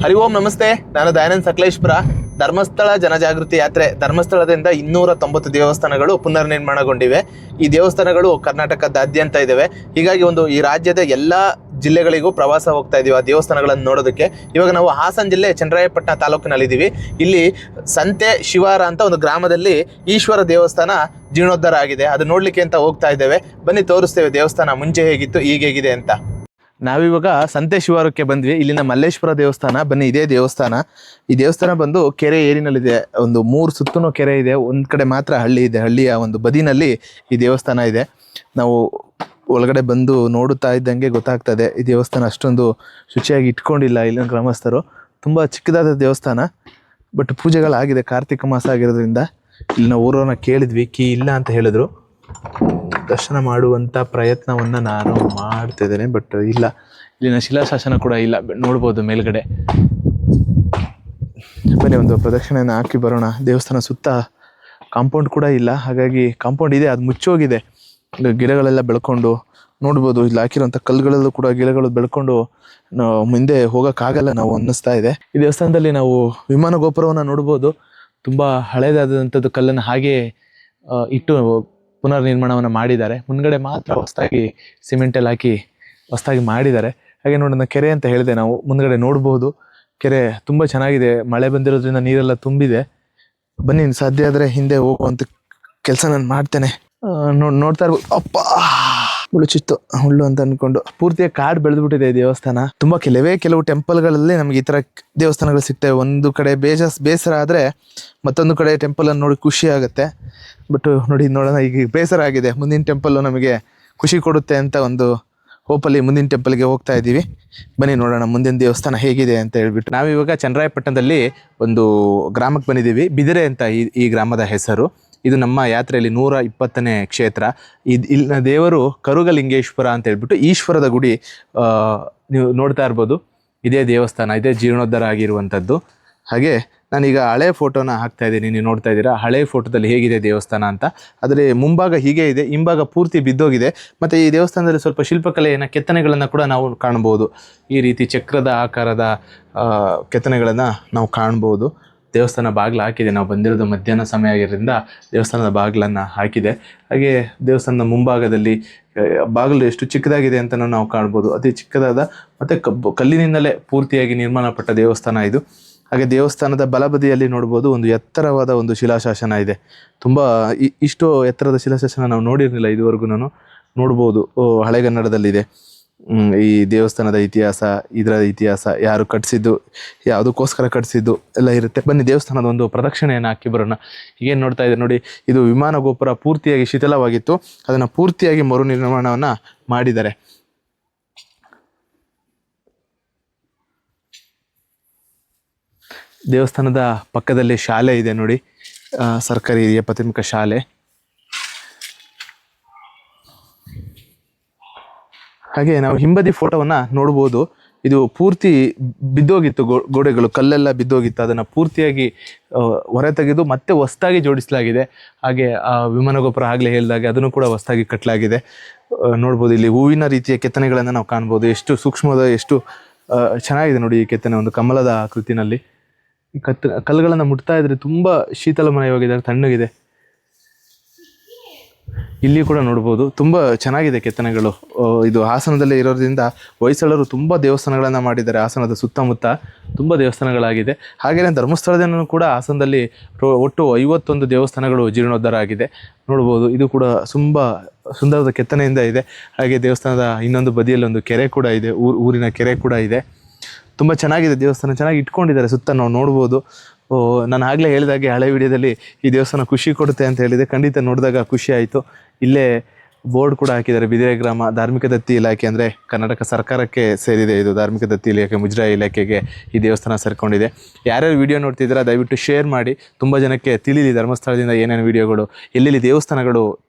ಹರಿ ಓಂ ನಮಸ್ತೆ. ನಾನು ದಯಾನಂದ್ ಸಕಲೇಶ್ಪುರ. ಧರ್ಮಸ್ಥಳ ಜನಜಾಗೃತಿ ಯಾತ್ರೆ ಧರ್ಮಸ್ಥಳದಿಂದ 290 ದೇವಸ್ಥಾನಗಳು ಪುನರ್ ನಿರ್ಮಾಣಗೊಂಡಿವೆ. ಈ ದೇವಸ್ಥಾನಗಳು ಕರ್ನಾಟಕದಾದ್ಯಂತ ಇದ್ದಾವೆ. ಹೀಗಾಗಿ ಈ ರಾಜ್ಯದ ಎಲ್ಲ ಜಿಲ್ಲೆಗಳಿಗೂ ಪ್ರವಾಸ ಹೋಗ್ತಾ ಇದೀವಿ ಆ ದೇವಸ್ಥಾನಗಳನ್ನು ನೋಡೋದಕ್ಕೆ. ಇವಾಗ ನಾವು ಹಾಸನ ಜಿಲ್ಲೆ ಚನ್ನರಾಯಪಟ್ಟಣ ತಾಲೂಕಿನಲ್ಲಿದ್ದೀವಿ. ಇಲ್ಲಿ ಸಂತೆ ಶಿವಾರ ಅಂತ ಒಂದು ಗ್ರಾಮದಲ್ಲಿ ಈಶ್ವರ ದೇವಸ್ಥಾನ ಜೀರ್ಣೋದ್ಧಾರ ಆಗಿದೆ. ಅದು ನೋಡ್ಲಿಕ್ಕೆ ಅಂತ ಹೋಗ್ತಾ ಇದ್ದೇವೆ. ಬನ್ನಿ ತೋರಿಸ್ತೇವೆ ದೇವಸ್ಥಾನ ಮುಂಚೆ ಹೇಗಿತ್ತು ಈಗ ಹೇಗಿದೆ ಅಂತ. ನಾವಿವಾಗ ಸಂತೆ ಶಿವಾರಕ್ಕೆ ಬಂದ್ವಿ. ಇಲ್ಲಿನ ಮಲ್ಲೇಶ್ವರ ದೇವಸ್ಥಾನ. ಬನ್ನಿ, ಇದೇ ದೇವಸ್ಥಾನ. ಈ ದೇವಸ್ಥಾನ ಬಂದು ಕೆರೆ ಏರಿನಲ್ಲಿದೆ. ಒಂದು 3 ಸುತ್ತೂ ಕೆರೆ ಇದೆ. ಒಂದು ಕಡೆ ಮಾತ್ರ ಹಳ್ಳಿ ಇದೆ. ಹಳ್ಳಿಯ ಒಂದು ಬದಿನಲ್ಲಿ ಈ ದೇವಸ್ಥಾನ ಇದೆ. ನಾವು ಒಳಗಡೆ ಬಂದು ನೋಡುತ್ತಾ ಇದ್ದಂಗೆ ಗೊತ್ತಾಗ್ತದೆ ಈ ದೇವಸ್ಥಾನ ಅಷ್ಟೊಂದು ಶುಚಿಯಾಗಿ ಇಟ್ಕೊಂಡಿಲ್ಲ ಇಲ್ಲಿನ ಗ್ರಾಮಸ್ಥರು. ತುಂಬ ಚಿಕ್ಕದಾದ ದೇವಸ್ಥಾನ, ಬಟ್ ಪೂಜೆಗಳಾಗಿದೆ. ಕಾರ್ತಿಕ ಮಾಸ ಆಗಿರೋದ್ರಿಂದ ಇಲ್ಲಿನ ಊರನ್ನ ಕೇಳಿದ್ವಿ, ಕೀ ಇಲ್ಲ ಅಂತ ಹೇಳಿದ್ರು. ದರ್ಶನ ಮಾಡುವಂಥ ಪ್ರಯತ್ನವನ್ನು ನಾನು ಮಾಡ್ತಿದ್ದೇನೆ, ಬಟ್ ಇಲ್ಲ. ಇಲ್ಲಿನ ಶಿಲಾಶಾಸನ ಕೂಡ ಇಲ್ಲ, ನೋಡ್ಬೋದು ಮೇಲ್ಗಡೆ. ಬನ್ನಿ ಒಂದು ಪ್ರದಕ್ಷಿಣೆಯನ್ನು ಹಾಕಿ ಬರೋಣ. ದೇವಸ್ಥಾನ ಸುತ್ತ ಕಾಂಪೌಂಡ್ ಕೂಡ ಇಲ್ಲ. ಹಾಗಾಗಿ ಕಾಂಪೌಂಡ್ ಇದೆ, ಅದು ಮುಚ್ಚೋಗಿದೆ. ಗಿಡಗಳೆಲ್ಲ ಬೆಳ್ಕೊಂಡು ನೋಡ್ಬೋದು. ಇಲ್ಲಿ ಹಾಕಿರೋಂಥ ಕಲ್ಲುಗಳಲ್ಲೂ ಕೂಡ ಗಿಡಗಳು ಬೆಳ್ಕೊಂಡು ಮುಂದೆ ಹೋಗೋಕ್ಕಾಗಲ್ಲ ನಾವು ಅನ್ನಿಸ್ತಾ ಇದೆ. ಈ ದೇವಸ್ಥಾನದಲ್ಲಿ ನಾವು ವಿಮಾನ ಗೋಪುರವನ್ನು ನೋಡ್ಬೋದು. ತುಂಬ ಹಳೇದಾದಂಥದ್ದು ಕಲ್ಲನ್ನು ಹಾಗೆ ಇಟ್ಟು ಪುನರ್ ನಿರ್ಮಾಣವನ್ನು ಮಾಡಿದ್ದಾರೆ. ಮುನ್ಗಡೆ ಮಾತ್ರ ಹೊಸದಾಗಿ ಸಿಮೆಂಟಲ್ಲಿ ಹಾಕಿ ಹೊಸದಾಗಿ ಮಾಡಿದ್ದಾರೆ. ಹಾಗೆ ನೋಡೋಣ, ಕೆರೆ ಅಂತ ಹೇಳಿದೆ ನಾವು, ಮುಂದ್ಗಡೆ ನೋಡ್ಬೋದು. ಕೆರೆ ತುಂಬ ಚೆನ್ನಾಗಿದೆ. ಮಳೆ ಬಂದಿರೋದ್ರಿಂದ ನೀರೆಲ್ಲ ತುಂಬಿದೆ. ಬನ್ನಿ, ಸಾಧ್ಯ ಆದರೆ ಹಿಂದೆ ಹೋಗುವಂಥ ಕೆಲಸ ನಾನು ಮಾಡ್ತೇನೆ. ನೋಡ್ತಾ ಇರ್ಬೋದು. ಅಪ್ಪ, ಮುಳುಚಿತ್ತು ಹುಳ್ಳು ಅಂತ ಅನ್ಕೊಂಡು. ಪೂರ್ತಿಯಾಗಿ ಕಾಡು ಬೆಳೆದ್ಬಿಟ್ಟಿದೆ ಈ ದೇವಸ್ಥಾನ. ತುಂಬ ಕೆಲವು ಟೆಂಪಲ್ಗಳಲ್ಲಿ ನಮ್ಗೆ ಈ ಥರ ದೇವಸ್ಥಾನಗಳು ಸಿಗ್ತವೆ. ಒಂದು ಕಡೆ ಬೇಸರ ಆದರೆ ಮತ್ತೊಂದು ಕಡೆ ಟೆಂಪಲನ್ನು ನೋಡಿ ಖುಷಿ ಆಗುತ್ತೆ. ಬಟ್ ನೋಡೋಣ, ಈಗ ಬೇಸರ ಆಗಿದೆ. ಮುಂದಿನ ಟೆಂಪಲ್ಲು ನಮಗೆ ಖುಷಿ ಕೊಡುತ್ತೆ ಅಂತ ಒಂದು ಹೋಪಲ್ಲಿ ಮುಂದಿನ ಟೆಂಪಲ್ಗೆ ಹೋಗ್ತಾ ಇದ್ದೀವಿ. ಬನ್ನಿ ನೋಡೋಣ ಮುಂದಿನ ದೇವಸ್ಥಾನ ಹೇಗಿದೆ ಅಂತ ಹೇಳ್ಬಿಟ್ಟು. ನಾವಿವಾಗ ಚನ್ನರಾಯಪಟ್ಟಣದಲ್ಲಿ ಒಂದು ಗ್ರಾಮಕ್ಕೆ ಬಂದಿದ್ದೀವಿ. ಬಿದಿರೆ ಅಂತ ಈ ಗ್ರಾಮದ ಹೆಸರು. ಇದು ನಮ್ಮ ಯಾತ್ರೆಯಲ್ಲಿ 120ನೇ ಕ್ಷೇತ್ರ. ಇಲ್ಲಿನ ದೇವರು ಕರುಗಲಿಂಗೇಶ್ವರ ಅಂತ ಹೇಳ್ಬಿಟ್ಟು ಈಶ್ವರದ ಗುಡಿ. ನೀವು ನೋಡ್ತಾ ಇರ್ಬೋದು, ಇದೇ ದೇವಸ್ಥಾನ, ಇದೇ ಜೀರ್ಣೋದ್ಧಾರ ಆಗಿರುವಂಥದ್ದು. ಹಾಗೆ ನಾನೀಗ ಹಳೆ ಫೋಟೋನ ಹಾಕ್ತಾ ಇದ್ದೀನಿ. ನೀವು ನೋಡ್ತಾ ಇದ್ದೀರಾ ಹಳೆ ಫೋಟೋದಲ್ಲಿ ಹೇಗಿದೆ ದೇವಸ್ಥಾನ ಅಂತ. ಆದರೆ ಮುಂಭಾಗ ಹೀಗೆ ಇದೆ, ಹಿಂಭಾಗ ಪೂರ್ತಿ ಬಿದ್ದೋಗಿದೆ. ಮತ್ತು ಈ ದೇವಸ್ಥಾನದಲ್ಲಿ ಸ್ವಲ್ಪ ಶಿಲ್ಪಕಲೆಯ ಕೆತ್ತನೆಗಳನ್ನು ಕೂಡ ನಾವು ಕಾಣ್ಬೋದು. ಈ ರೀತಿ ಚಕ್ರದ ಆಕಾರದ ಕೆತ್ತನೆಗಳನ್ನು ನಾವು ಕಾಣ್ಬೋದು. ದೇವಸ್ಥಾನ ಬಾಗಿಲು ಹಾಕಿದೆ. ನಾವು ಬಂದಿರೋದು ಮಧ್ಯಾಹ್ನ ಸಮಯ ಆಗಿರೋದ್ರಿಂದ ದೇವಸ್ಥಾನದ ಬಾಗಿಲನ್ನು ಹಾಕಿದೆ. ಹಾಗೆ ದೇವಸ್ಥಾನದ ಮುಂಭಾಗದಲ್ಲಿ ಬಾಗಿಲು ಎಷ್ಟು ಚಿಕ್ಕದಾಗಿದೆ ಅಂತ ನಾವು ಕಾಣ್ಬೋದು. ಅತಿ ಚಿಕ್ಕದಾದ ಮತ್ತು ಕಲ್ಲಿನಿಂದಲೇ ಪೂರ್ತಿಯಾಗಿ ನಿರ್ಮಾಣಪಟ್ಟ ದೇವಸ್ಥಾನ ಇದು. ಹಾಗೆ ದೇವಸ್ಥಾನದ ಬಲಬದಿಯಲ್ಲಿ ನೋಡ್ಬೋದು, ಒಂದು ಎತ್ತರವಾದ ಒಂದು ಶಿಲಾಶಾಸನ ಇದೆ. ತುಂಬ ಇಷ್ಟು ಎತ್ತರದ ಶಿಲಾಶಾಸನ ನಾವು ನೋಡಿರಲಿಲ್ಲ ಇದುವರೆಗೂ. ನೋಡ್ಬೋದು, ಹಳೆಗನ್ನಡದಲ್ಲಿದೆ. ಈ ದೇವಸ್ಥಾನದ ಇತಿಹಾಸ, ಇದರ ಇತಿಹಾಸ, ಯಾರು ಕಟ್ಟಿಸಿದ್ದು, ಯಾವುದಕ್ಕೋಸ್ಕರ ಕಟ್ಟಿಸಿದ್ದು ಎಲ್ಲ ಇರುತ್ತೆ. ಬನ್ನಿ ದೇವಸ್ಥಾನದ ಒಂದು ಪ್ರದಕ್ಷಿಣೆಯನ್ನು ಹಾಕಿ ಬರೋಣ. ಈಗೇನು ನೋಡ್ತಾ ಇದೆ ನೋಡಿ, ಇದು ವಿಮಾನ ಗೋಪುರ ಪೂರ್ತಿಯಾಗಿ ಶಿಥಿಲವಾಗಿತ್ತು. ಅದನ್ನು ಪೂರ್ತಿಯಾಗಿ ಮರು ನಿರ್ಮಾಣವನ್ನು ಮಾಡಿದ್ದಾರೆ. ದೇವಸ್ಥಾನದ ಪಕ್ಕದಲ್ಲಿ ಶಾಲೆ ಇದೆ ನೋಡಿ, ಸರ್ಕಾರಿ ಹಿರಿಯ ಪ್ರಾಥಮಿಕ ಶಾಲೆ. ಹಾಗೆ ನಾವು ಹಿಂಬದಿ ಫೋಟೋವನ್ನು ನೋಡ್ಬೋದು. ಇದು ಪೂರ್ತಿ ಬಿದ್ದೋಗಿತ್ತು, ಗೋಡೆಗಳು ಕಲ್ಲೆಲ್ಲ ಬಿದ್ದೋಗಿತ್ತು. ಅದನ್ನು ಪೂರ್ತಿಯಾಗಿ ಹೊರ ತೆಗೆದು ಮತ್ತೆ ಹೊಸದಾಗಿ ಜೋಡಿಸಲಾಗಿದೆ. ಹಾಗೆ ಆ ವಿಮಾನ ಗೋಪುರ ಆಗಲೇ ಹೇಳಿದಾಗೆ ಅದನ್ನು ಕೂಡ ಹೊಸದಾಗಿ ಕಟ್ಟಲಾಗಿದೆ. ನೋಡ್ಬೋದು, ಇಲ್ಲಿ ಹೂವಿನ ರೀತಿಯ ಕೆತ್ತನೆಗಳನ್ನು ನಾವು ಕಾಣ್ಬೋದು. ಎಷ್ಟು ಸೂಕ್ಷ್ಮದ, ಎಷ್ಟು ಚೆನ್ನಾಗಿದೆ ನೋಡಿ ಈ ಕೆತ್ತನೆ, ಒಂದು ಕಮಲದ ಆಕೃತಿನಲ್ಲಿ. ಈ ಕಲ್ಲುಗಳನ್ನು ಮುಟ್ತಾ ಇದ್ರೆ ತುಂಬ ಶೀತಲಮಯವಾಗಿದೆ, ತಣ್ಣಗಿದೆ. ಇಲ್ಲಿ ಕೂಡ ನೋಡ್ಬೋದು, ತುಂಬ ಚೆನ್ನಾಗಿದೆ ಕೆತ್ತನೆಗಳು. ಇದು ಹಾಸನದಲ್ಲೇ ಇರೋದ್ರಿಂದ ಹೊಯ್ಸಳರು ತುಂಬ ದೇವಸ್ಥಾನಗಳನ್ನು ಮಾಡಿದ್ದಾರೆ. ಹಾಸನದ ಸುತ್ತಮುತ್ತ ತುಂಬ ದೇವಸ್ಥಾನಗಳಾಗಿದೆ. ಹಾಗೆಯೇ ಧರ್ಮಸ್ಥಳದಿಂದ ಕೂಡ ಹಾಸನದಲ್ಲಿ ಒಟ್ಟು 51 ದೇವಸ್ಥಾನಗಳು ಜೀರ್ಣೋದ್ಧಾರ ಆಗಿದೆ. ನೋಡ್ಬೋದು, ಇದು ಕೂಡ ತುಂಬ ಸುಂದರದ ಕೆತ್ತನೆಯಿಂದ ಇದೆ. ಹಾಗೆ ದೇವಸ್ಥಾನದ ಇನ್ನೊಂದು ಬದಿಯಲ್ಲಿ ಒಂದು ಕೆರೆ ಕೂಡ ಇದೆ, ಊರಿನ ಕೆರೆ ಕೂಡ ಇದೆ. ತುಂಬ ಚೆನ್ನಾಗಿದೆ ದೇವಸ್ಥಾನ, ಚೆನ್ನಾಗಿ ಇಟ್ಕೊಂಡಿದ್ದಾರೆ. ಸುತ್ತ ನಾವು ನೋಡ್ಬೋದು. ನಾನು ಆಗಲೇ ಹೇಳಿದಾಗೆ ಹಳೆ ವಿಡಿಯೋದಲ್ಲಿ ಈ ದೇವಸ್ಥಾನ ಖುಷಿ ಕೊಡುತ್ತೆ ಅಂತ ಹೇಳಿದೆ. ಖಂಡಿತ ನೋಡಿದಾಗ ಖುಷಿ ಆಯಿತು. ಇಲ್ಲೇ ಬೋರ್ಡ್ ಕೂಡ ಹಾಕಿದ್ದಾರೆ, ಬಿದಿರೆ ಗ್ರಾಮ ಧಾರ್ಮಿಕ ದತ್ತಿ ಇಲಾಖೆ, ಅಂದರೆ ಕರ್ನಾಟಕ ಸರ್ಕಾರಕ್ಕೆ ಸೇರಿದೆ ಇದು. ಧಾರ್ಮಿಕ ದತ್ತಿ ಇಲಾಖೆ, ಮುಜರಾಯಿ ಇಲಾಖೆಗೆ ಈ ದೇವಸ್ಥಾನ ಸೇರ್ಕೊಂಡಿದೆ. ಯಾರ್ಯಾರು ವಿಡಿಯೋ ನೋಡ್ತಿದ್ದೀರಾ ದಯವಿಟ್ಟು ಶೇರ್ ಮಾಡಿ. ತುಂಬ ಜನಕ್ಕೆ ತಿಳಿಲಿ ಧರ್ಮಸ್ಥಳದಿಂದ ಏನೇನು ವಿಡಿಯೋಗಳು, ಎಲ್ಲೆಲ್ಲಿ ದೇವಸ್ಥಾನಗಳು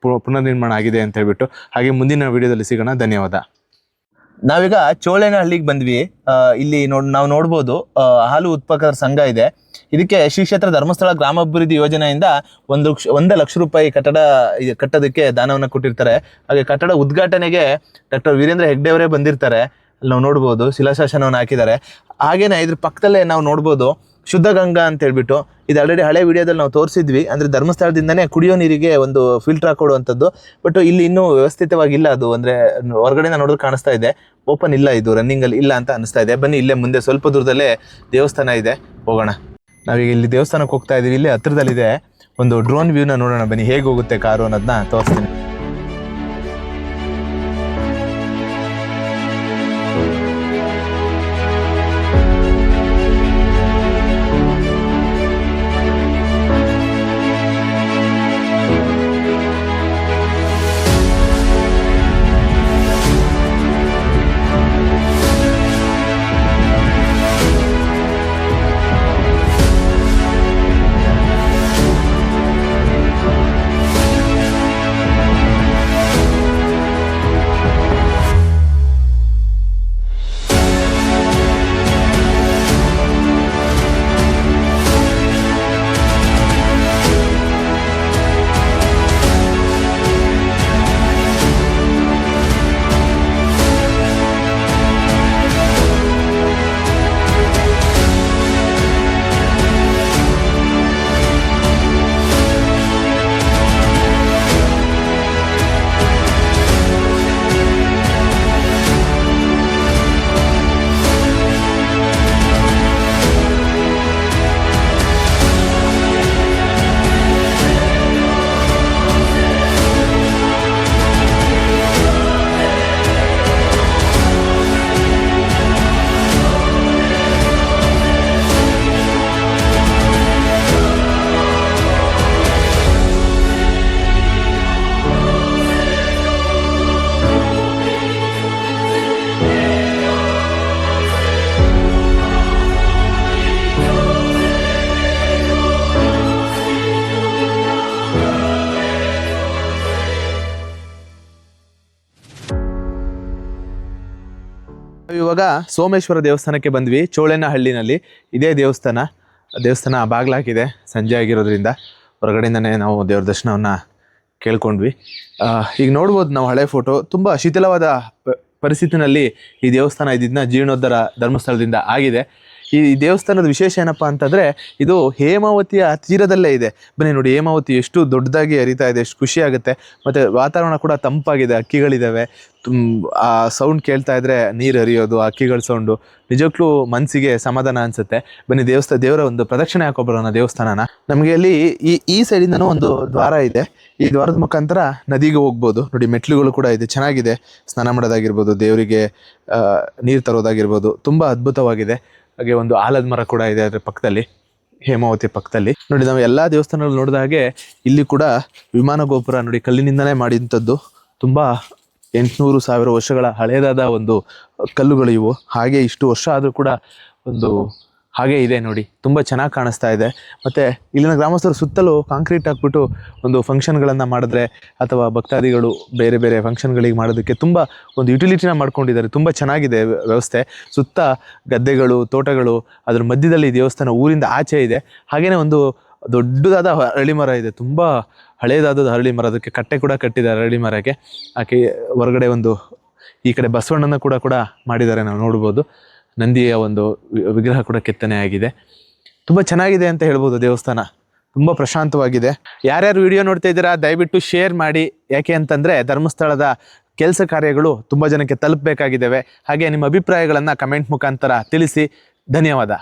ಪುನರ್ನಿರ್ಮಾಣ ಆಗಿದೆ ಅಂತ ಹೇಳ್ಬಿಟ್ಟು. ಹಾಗೆ ಮುಂದಿನ ವಿಡಿಯೋದಲ್ಲಿ ಸಿಗೋಣ. ಧನ್ಯವಾದ. ನಾವೀಗ ಚೋಳೇನಹಳ್ಳಿಗೆ ಬಂದ್ವಿ. ಇಲ್ಲಿ ನಾವು ನೋಡ್ಬೋದು, ಹಾಲು ಉತ್ಪಾದಕರ ಸಂಘ ಇದೆ. ಇದಕ್ಕೆ ಶ್ರೀ ಕ್ಷೇತ್ರ ಧರ್ಮಸ್ಥಳ ಗ್ರಾಮಾಭಿವೃದ್ಧಿ ಯೋಜನೆಯಿಂದ 1 ಲಕ್ಷ ರೂಪಾಯಿ ಕಟ್ಟೋದಕ್ಕೆ ದಾನವನ್ನು ಕೊಟ್ಟಿರ್ತಾರೆ. ಹಾಗೆ ಕಟ್ಟಡ ಉದ್ಘಾಟನೆಗೆ ಡಾಕ್ಟರ್ ವೀರೇಂದ್ರ ಹೆಗ್ಡೆ ಅವರೇ ಬಂದಿರ್ತಾರೆ. ನಾವು ನೋಡ್ಬೋದು ಶಿಲಾಶಾಸನವನ್ನು ಹಾಕಿದ್ದಾರೆ. ಹಾಗೇನೆ ಇದ್ರ ಪಕ್ಕದಲ್ಲೇ ನಾವು ನೋಡ್ಬೋದು ಶುದ್ಧ ಗಂಗಾ ಅಂತ ಹೇಳ್ಬಿಟ್ಟು, ಇದು ಆಲ್ರೆಡಿ ಹಳೆ ವಿಡಿಯೋದಲ್ಲಿ ನಾವು ತೋರಿಸಿದ್ವಿ. ಅಂದರೆ ಧರ್ಮಸ್ಥಳದಿಂದನೇ ಕುಡಿಯೋ ನೀರಿಗೆ ಒಂದು ಫಿಲ್ಟರ್ ಹಾಕೊಡುವಂಥದ್ದು. ಬಟ್ ಇಲ್ಲಿ ಇನ್ನೂ ವ್ಯವಸ್ಥಿತವಾಗಿಲ್ಲ ಅದು, ಅಂದರೆ ಹೊರಗಡೆಯಿಂದ ನೋಡಿದ್ರೆ ಕಾಣಿಸ್ತಾ ಇದೆ, ಓಪನ್ ಇಲ್ಲ, ಇದು ರನ್ನಿಂಗಲ್ಲಿ ಇಲ್ಲ ಅಂತ ಅನಿಸ್ತಾ ಇದೆ. ಬನ್ನಿ ಇಲ್ಲೇ ಮುಂದೆ ಸ್ವಲ್ಪ ದೂರದಲ್ಲೇ ದೇವಸ್ಥಾನ ಇದೆ, ಹೋಗೋಣ. ನಾವೀಗ ಇಲ್ಲಿ ದೇವಸ್ಥಾನಕ್ಕೆ ಹೋಗ್ತಾ ಇದ್ದೀವಿ. ಇಲ್ಲಿ ಹತ್ರದಲ್ಲಿದೆ ಒಂದು ಡ್ರೋನ್ ವ್ಯೂನ ನೋಡೋಣ ಬನ್ನಿ, ಹೇಗೆ ಹೋಗುತ್ತೆ ಕಾರು ಅನ್ನೋದನ್ನ ತೋರಿಸ್ತೀನಿ. ಇವಾಗ ಸೋಮೇಶ್ವರ ದೇವಸ್ಥಾನಕ್ಕೆ ಬಂದ್ವಿ, ಚೋಳೇನಹಳ್ಳಿನಲ್ಲಿ. ಇದೇ ದೇವಸ್ಥಾನ ಬಾಗ್ಲಾಕಿದೆ, ಸಂಜೆ ಆಗಿರೋದ್ರಿಂದ ಹೊರಗಡೆಯಿಂದನೇ ನಾವು ದೇವ್ರ ದರ್ಶನವನ್ನು ಕೇಳ್ಕೊಂಡ್ವಿ. ಈಗ ನೋಡ್ಬೋದು ನಾವು ಹಳೆ ಫೋಟೋ, ತುಂಬ ಶಿಥಿಲವಾದ ಪರಿಸ್ಥಿತಿನಲ್ಲಿ ಈ ದೇವಸ್ಥಾನ ಇದನ್ನ ಜೀರ್ಣೋದ್ಧಾರ ಧರ್ಮಸ್ಥಳದಿಂದ ಆಗಿದೆ. ಈ ದೇವಸ್ಥಾನದ ವಿಶೇಷ ಏನಪ್ಪ ಅಂತಂದರೆ, ಇದು ಹೇಮಾವತಿಯ ತೀರದಲ್ಲೇ ಇದೆ. ಬನ್ನಿ ನೋಡಿ, ಹೇಮಾವತಿ ಎಷ್ಟು ದೊಡ್ಡದಾಗಿ ಹರಿತಾ ಇದೆ, ಎಷ್ಟು ಖುಷಿ ಆಗುತ್ತೆ. ಮತ್ತು ವಾತಾವರಣ ಕೂಡ ತಂಪಾಗಿದೆ, ಹಕ್ಕಿಗಳಿದ್ದಾವೆ. ಆ ಸೌಂಡ್ ಕೇಳ್ತಾ ಇದ್ರೆ ನೀರು ಹರಿಯೋದು, ಹಕ್ಕಿಗಳ ಸೌಂಡು ನಿಜಕ್ಕೂ ಮನಸ್ಸಿಗೆ ಸಮಾಧಾನ ಅನಿಸುತ್ತೆ. ಬನ್ನಿ ದೇವರ ಒಂದು ಪ್ರದಕ್ಷಿಣೆ ಹಾಕೊಬರೋಣ ದೇವಸ್ಥಾನನ. ನಮಗೆ ಅಲ್ಲಿ ಈ ಸೈಡಿಂದನೂ ಒಂದು ದ್ವಾರ ಇದೆ. ಈ ದ್ವಾರದ ಮುಖಾಂತರ ನದಿಗೆ ಹೋಗ್ಬೋದು. ನೋಡಿ ಮೆಟ್ಲುಗಳು ಕೂಡ ಇದೆ, ಚೆನ್ನಾಗಿದೆ. ಸ್ನಾನ ಮಾಡೋದಾಗಿರ್ಬೋದು, ದೇವರಿಗೆ ನೀರು ತರೋದಾಗಿರ್ಬೋದು, ತುಂಬ ಅದ್ಭುತವಾಗಿದೆ. ಹಾಗೆ ಒಂದು ಆಲದ ಮರ ಕೂಡ ಇದೆ ಅದರ ಪಕ್ಕದಲ್ಲಿ, ಹೇಮಾವತಿ ಪಕ್ಕದಲ್ಲಿ. ನೋಡಿ, ನಾವು ಎಲ್ಲ ದೇವಸ್ಥಾನಗಳು ನೋಡಿದ ಹಾಗೆ ಇಲ್ಲಿ ಕೂಡ ವಿಮಾನ ಗೋಪುರ ನೋಡಿ, ಕಲ್ಲಿನಿಂದಲೇ ಮಾಡಿದಂಥದ್ದು. ತುಂಬ 800,000 ವರ್ಷಗಳ ಹಳೆಯದಾದ ಒಂದು ಕಲ್ಲುಗಳು ಇವು. ಹಾಗೆ ಇಷ್ಟು ವರ್ಷ ಆದರೂ ಕೂಡ ಒಂದು ಹಾಗೆ ಇದೆ ನೋಡಿ, ತುಂಬ ಚೆನ್ನಾಗಿ ಕಾಣಿಸ್ತಾ ಇದೆ. ಮತ್ತು ಇಲ್ಲಿನ ಗ್ರಾಮಸ್ಥರು ಸುತ್ತಲೂ ಕಾಂಕ್ರೀಟ್ ಹಾಕ್ಬಿಟ್ಟು ಒಂದು ಫಂಕ್ಷನ್ಗಳನ್ನು ಮಾಡಿದ್ರೆ, ಅಥವಾ ಭಕ್ತಾದಿಗಳು ಬೇರೆ ಬೇರೆ ಫಂಕ್ಷನ್ಗಳಿಗೆ ಮಾಡೋದಕ್ಕೆ ತುಂಬ ಒಂದು ಯುಟಿಲಿಟಿನ ಮಾಡ್ಕೊಂಡಿದ್ದಾರೆ. ತುಂಬ ಚೆನ್ನಾಗಿದೆ ವ್ಯವಸ್ಥೆ. ಸುತ್ತ ಗದ್ದೆಗಳು, ತೋಟಗಳು, ಅದ್ರ ಮಧ್ಯದಲ್ಲಿ ದೇವಸ್ಥಾನ ಊರಿಂದ ಆಚೆ ಇದೆ. ಹಾಗೆಯೇ ಒಂದು ದೊಡ್ಡದಾದ ಅರಳಿ ಮರ ಇದೆ, ತುಂಬ ಹಳೇದಾದ ಅರಳಿ ಮರ. ಅದಕ್ಕೆ ಕಟ್ಟೆ ಕೂಡ ಕಟ್ಟಿದ್ದಾರೆ ಅರಳಿ ಮರಕ್ಕೆ. ಆಕೆ ಹೊರಗಡೆ ಒಂದು ಈ ಕಡೆ ಬಸವಣ್ಣನ ಕೂಡ ಮಾಡಿದ್ದಾರೆ, ನಾವು ನೋಡ್ಬೋದು. ನಂದಿಯ ಒಂದು ವಿಗ್ರಹ ಕೂಡ ಕೆತ್ತನೆ ಆಗಿದೆ. ತುಂಬ ಚೆನ್ನಾಗಿದೆ ಅಂತ ಹೇಳ್ಬೋದು ದೇವಸ್ಥಾನ, ತುಂಬ ಪ್ರಶಾಂತವಾಗಿದೆ. ಯಾರ್ಯಾರು ವಿಡಿಯೋ ನೋಡ್ತಾ ಇದ್ದೀರಾ ದಯವಿಟ್ಟು ಶೇರ್ ಮಾಡಿ. ಯಾಕೆ ಅಂತಂದರೆ ಧರ್ಮಸ್ಥಳದ ಕೆಲಸ ಕಾರ್ಯಗಳು ತುಂಬ ಜನಕ್ಕೆ ತಲುಪಬೇಕಾಗಿದ್ದಾವೆ. ಹಾಗೆ ನಿಮ್ಮ ಅಭಿಪ್ರಾಯಗಳನ್ನು ಕಮೆಂಟ್ ಮುಖಾಂತರ ತಿಳಿಸಿ. ಧನ್ಯವಾದ.